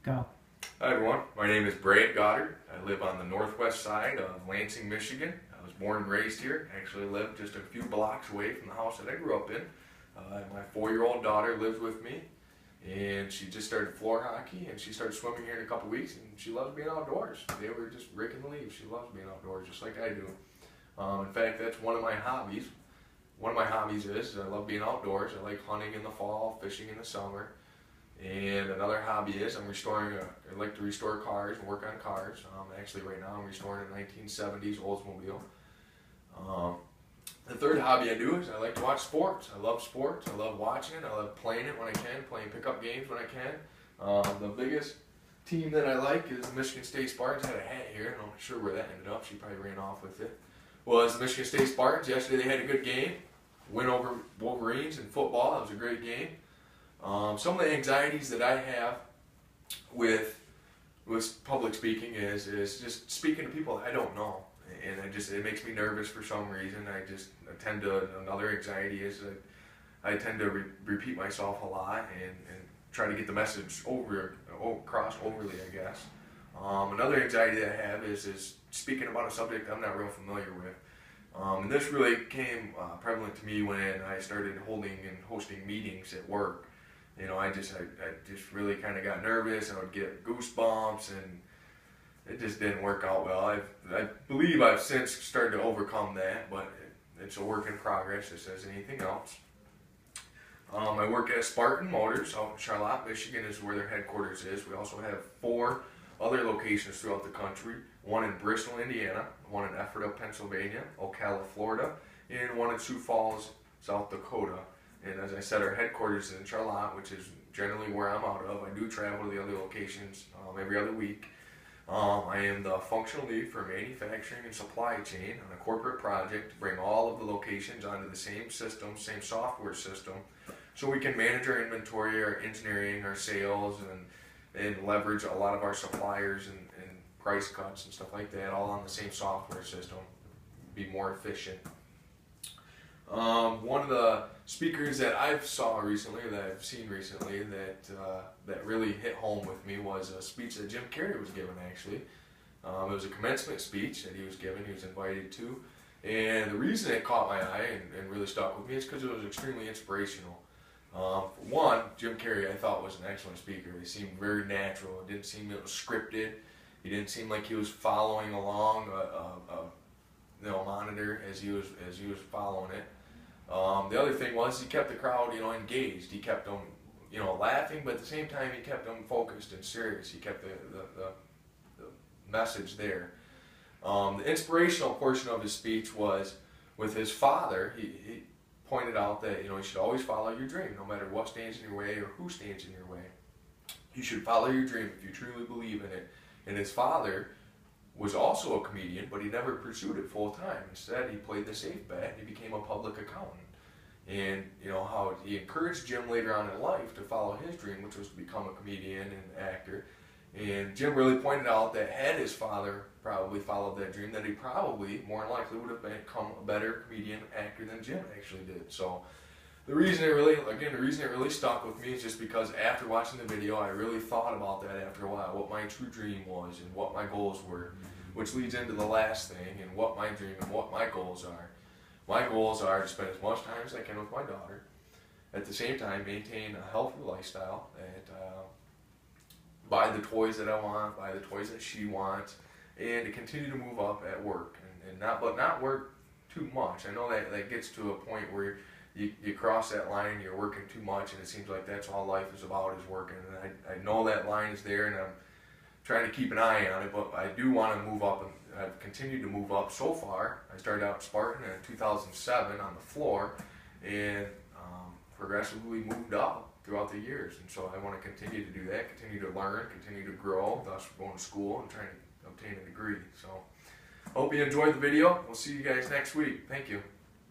Go. Hi everyone, my name is Brad Goddard. I live on the northwest side of Lansing, Michigan. I was born and raised here. Actually live just a few blocks away from the house that I grew up in. My 4-year-old daughter lives with me, and she just started floor hockey, and she started swimming here in a couple weeks, and she loves being outdoors. They were just raking the leaves. She loves being outdoors just like I do. In fact, that's one of my hobbies. One of my hobbies is I love being outdoors. I like hunting in the fall, fishing in the summer. And another hobby is I like to restore cars and work on cars. Actually right now I'm restoring a 1970s Oldsmobile. The third hobby I do is I like to watch sports. I love sports. I love watching it. I love playing it when I can, playing pickup games when I can. The biggest team that I like is the Michigan State Spartans. I had a hat here. I'm not sure where that ended up. She probably ran off with it. Well, it's the Michigan State Spartans. Yesterday they had a good game. Win over Wolverines in football. That was a great game. Some of the anxieties that I have with public speaking is just speaking to people I don't know, and it makes me nervous for some reason. Another anxiety is that I tend to repeat myself a lot and try to get the message across overly, I guess. Another anxiety that I have is speaking about a subject I'm not real familiar with. And this really became prevalent to me when I started holding and hosting meetings at work. You know, I just really kind of got nervous. I would get goosebumps, and it just didn't work out well. I believe I've since started to overcome that, but it's a work in progress, just as anything else. I work at Spartan Motors out in Charlotte, Michigan is where their headquarters is. We also have 4 other locations throughout the country. One in Bristol, Indiana, one in Ephrata, Pennsylvania, Ocala, Florida, and one in Sioux Falls, South Dakota. And as I said, our headquarters is in Charlotte, which is generally where I'm out of. I do travel to the other locations every other week. I am the functional lead for manufacturing and supply chain on a corporate project to bring all of the locations onto the same system, same software system, so we can manage our inventory, our engineering, our sales, and leverage a lot of our suppliers and price cuts and stuff like that, all on the same software system, be more efficient. One of the speakers that I've seen recently that really hit home with me was a speech that Jim Carrey was giving. Actually, it was a commencement speech that he was giving. He was invited to, and the reason it caught my eye and really stuck with me is because it was extremely inspirational. For one, Jim Carrey I thought was an excellent speaker. He seemed very natural. It didn't seem it was scripted. He didn't seem like he was following along a monitor as he was following it. The other thing was he kept the crowd, engaged. He kept them, laughing, but at the same time he kept them focused and serious. He kept the message there. The inspirational portion of his speech was with his father. He pointed out that you should always follow your dream, no matter what stands in your way or who stands in your way. You should follow your dream if you truly believe in it. And his father was also a comedian, but he never pursued it full time. Instead, he played the safe bet and he became a public accountant. And how he encouraged Jim later on in life to follow his dream, which was to become a comedian and actor. And Jim really pointed out that had his father probably followed that dream, that he probably more than likely would have become a better comedian actor than Jim actually did. So the reason it really stuck with me is just because after watching the video, I really thought about that after a while, what my true dream was and what my goals were, which leads into the last thing and what my dream and what my goals are. My goals are to spend as much time as I can with my daughter, at the same time maintain a healthy lifestyle, and buy the toys that I want, buy the toys that she wants, and to continue to move up at work, and not work too much. I know that gets to a point where you cross that line, you're working too much, and it seems like that's all life is about, is working. And I know that line is there, and I'm trying to keep an eye on it, but I do want to move up, and I've continued to move up so far. I started out at Spartan in 2007 on the floor, and progressively moved up throughout the years. And so I want to continue to do that, continue to learn, continue to grow, thus going to school and trying to obtain a degree. So hope you enjoyed the video. We'll see you guys next week. Thank you.